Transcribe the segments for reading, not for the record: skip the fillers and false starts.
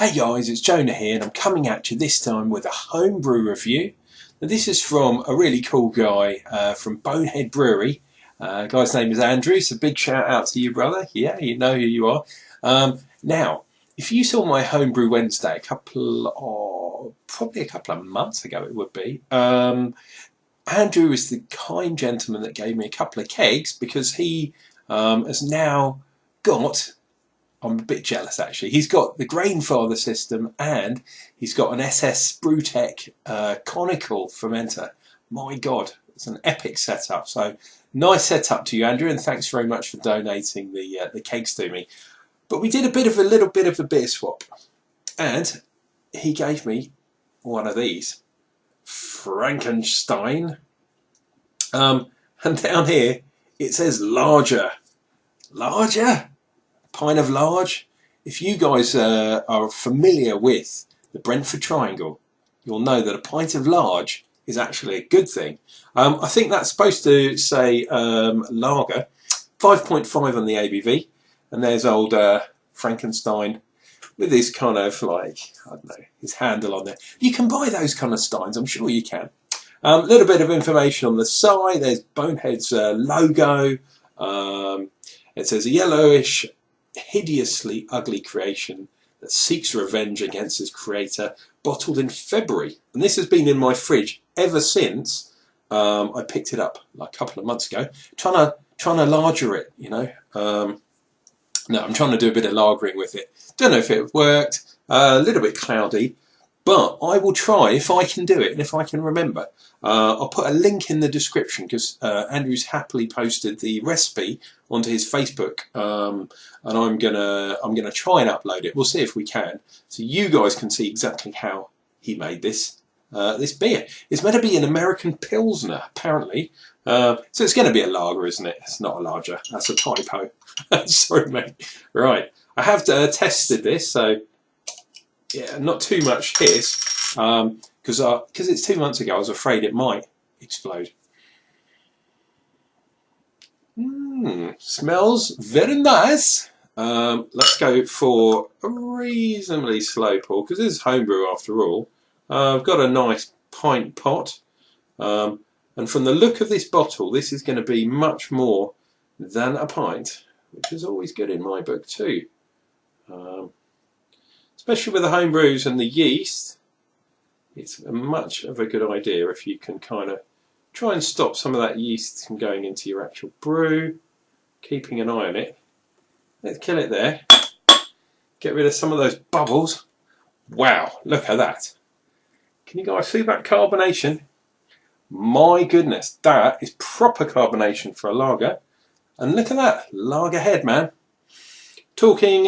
Hey guys, it's Jonah here and I'm coming at you this time with a homebrew review. Now this is from a really cool guy from Bonehead Brewery. Guy's name is Andrew, so big shout out to you, brother. Yeah, you know who you are. Now, if you saw my Homebrew Wednesday probably a couple of months ago it would be, Andrew is the kind gentleman that gave me a couple of kegs because he has now got, I'm a bit jealous actually, he's got the Grainfather system and he's got an SS Brewtech conical fermenter. My God, it's an epic setup. So nice setup to you, Andrew, and thanks very much for donating the kegs to me. But we did a little bit of a beer swap, and he gave me one of these Frankenstein, and down here it says larger. Pint of large. If you guys are familiar with the Brentford Triangle, you'll know that a pint of large is actually a good thing. I think that's supposed to say lager, 5.5 on the ABV, and there's old Frankenstein with his kind of like, I don't know, his handle on there. You can buy those kind of steins, I'm sure you can. A little bit of information on the side. There's Bonehead's logo. It says a yellowish, hideously ugly creation that seeks revenge against its creator, bottled in February. And this has been in my fridge ever since I picked it up like a couple of months ago, trying to larger it, you know. No, I'm trying to do a bit of lagering with it. Don't know if it worked, a little bit cloudy, but I will try if I can do it and if I can remember. I'll put a link in the description because Andrew's happily posted the recipe onto his Facebook, and I'm gonna try and upload it. We'll see if we can, so you guys can see exactly how he made this this beer. It's meant to be an American Pilsner, apparently. So it's going to be a lager, isn't it? It's not a larger. That's a typo. Sorry, mate. Right, I have tested this, so yeah, not too much hiss, because it's 2 months ago. I was afraid it might explode. Smells very nice. Let's go for a reasonably slow pour because this is homebrew after all. I've got a nice pint pot, and from the look of this bottle, this is going to be much more than a pint, which is always good in my book too. Especially with the home brews and the yeast, it's much of a good idea if you can kind of try and stop some of that yeast from going into your actual brew, keeping an eye on it. Let's kill it there. Get rid of some of those bubbles. Wow, look at that. Can you guys see that carbonation? My goodness, that is proper carbonation for a lager. And look at that, lager head, man. Talking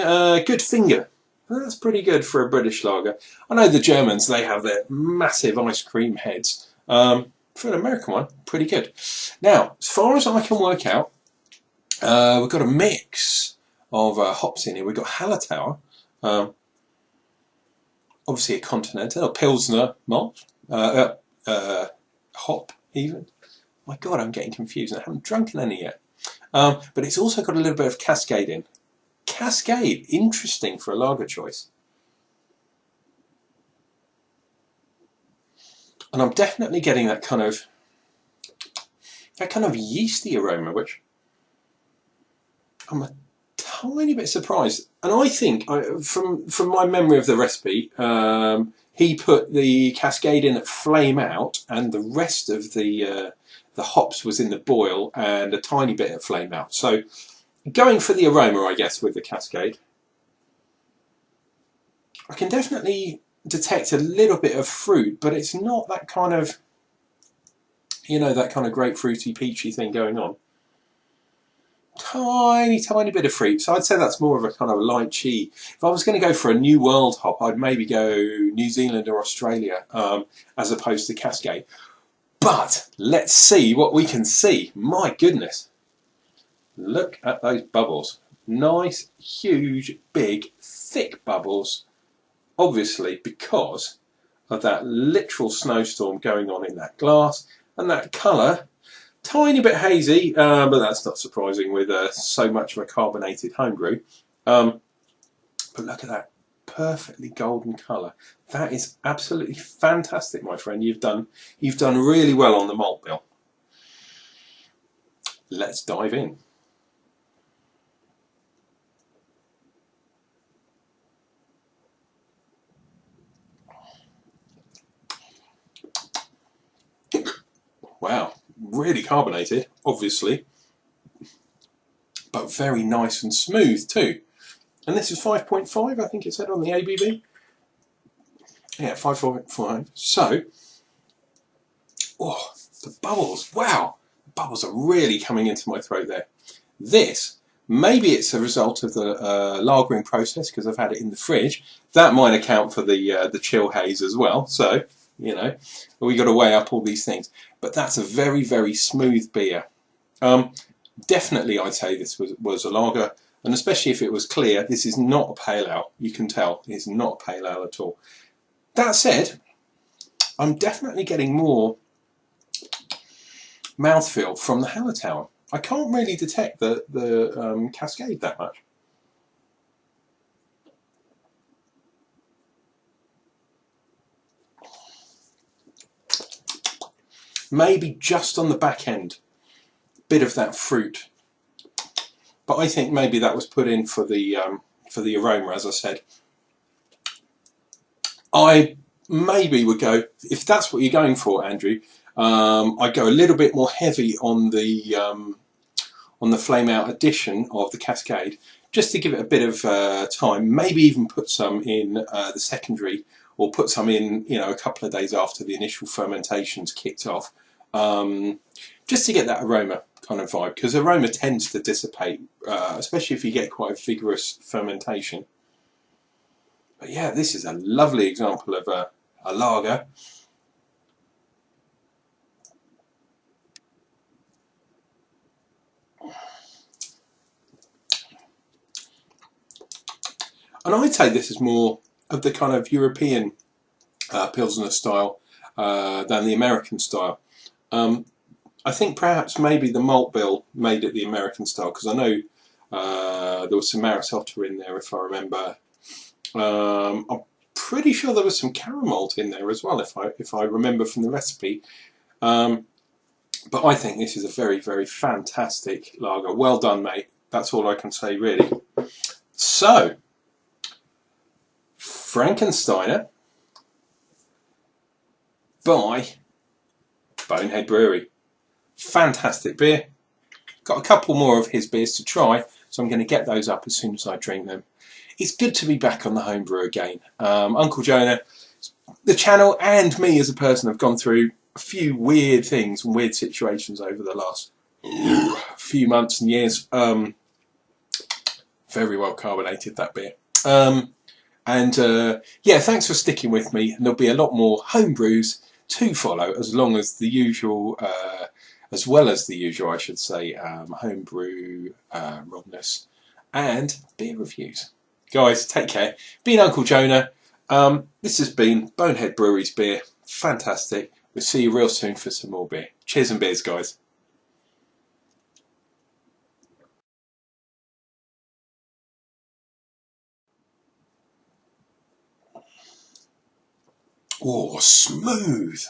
good finger. That's pretty good for a British lager. I know the Germans, they have their massive ice cream heads. For an American one, pretty good. Now, as far as I can work out, we've got a mix of hops in here. We've got Hallertauer, obviously a Continental, a Pilsner malt, hop even. My God, I'm getting confused. I haven't drunken any yet. But it's also got a little bit of Cascade in. Cascade, interesting for a lager choice. And I'm definitely getting that kind of yeasty aroma, which I'm a tiny bit surprised. And I think, from my memory of the recipe, he put the Cascade in at flame out, and the rest of the hops was in the boil, and a tiny bit at flame out. So going for the aroma, I guess, with the Cascade, I can definitely detect a little bit of fruit, but it's not that kind of, you know, that kind of grapefruity, peachy thing going on. Tiny bit of fruit. So I'd say that's more of a kind of lychee. If I was going to go for a New World hop, I'd maybe go New Zealand or Australia, as opposed to Cascade. But let's see what we can see. My goodness. Look at those bubbles. Nice, huge, big, thick bubbles. Obviously because of that literal snowstorm going on in that glass. And that colour, tiny bit hazy, but that's not surprising with so much of a carbonated homebrew. But look at that perfectly golden colour. That is absolutely fantastic, my friend. You've done really well on the malt bill. Let's dive in. Wow, really carbonated, obviously, but very nice and smooth too. And this is 5.5, I think it said on the ABV. Yeah, 5.5. So, oh, the bubbles, wow, the bubbles are really coming into my throat there. This, maybe it's a result of the lagering process because I've had it in the fridge. That might account for the chill haze as well. So, you know, we got to weigh up all these things. But that's a very, very smooth beer. Definitely, I'd say this was a lager, and especially if it was clear, this is not a pale ale. You can tell it's not a pale ale at all. That said, I'm definitely getting more mouthfeel from the Hallertauer. I can't really detect the Cascade that much. Maybe just on the back end, bit of that fruit, but I think maybe that was put in for the aroma, as I said. I maybe would go, if that's what you're going for, Andrew. I'd go a little bit more heavy on the flame out addition of the Cascade, just to give it a bit of time. Maybe even put some in the secondary, or put some in, you know, a couple of days after the initial fermentation's kicked off, just to get that aroma kind of vibe, because aroma tends to dissipate, especially if you get quite a vigorous fermentation. But yeah, this is a lovely example of a lager. And I'd say this is more of the kind of European Pilsner style than the American style. I think perhaps maybe the malt bill made it the American style, because I know there was some Maris Otter in there, if I remember. I'm pretty sure there was some caramel malt in there as well, if I remember from the recipe. But I think this is a very, very fantastic lager. Well done, mate. That's all I can say, really. So, Frankensteiner by Bonehead Brewery. Fantastic beer. Got a couple more of his beers to try, so I'm going to get those up as soon as I drink them. It's good to be back on the homebrew again. Unclejona, the channel, and me as a person have gone through a few weird things and weird situations over the last few months and years. Very well carbonated, that beer. Yeah, thanks for sticking with me, and there'll be a lot more homebrews to follow, as long as the usual, as well as the usual, I should say, homebrew, wrongness, and beer reviews. Guys, take care. Been Unclejona. This has been Bonehead Brewery's beer. Fantastic. We'll see you real soon for some more beer. Cheers and beers, guys. Oh, smooth.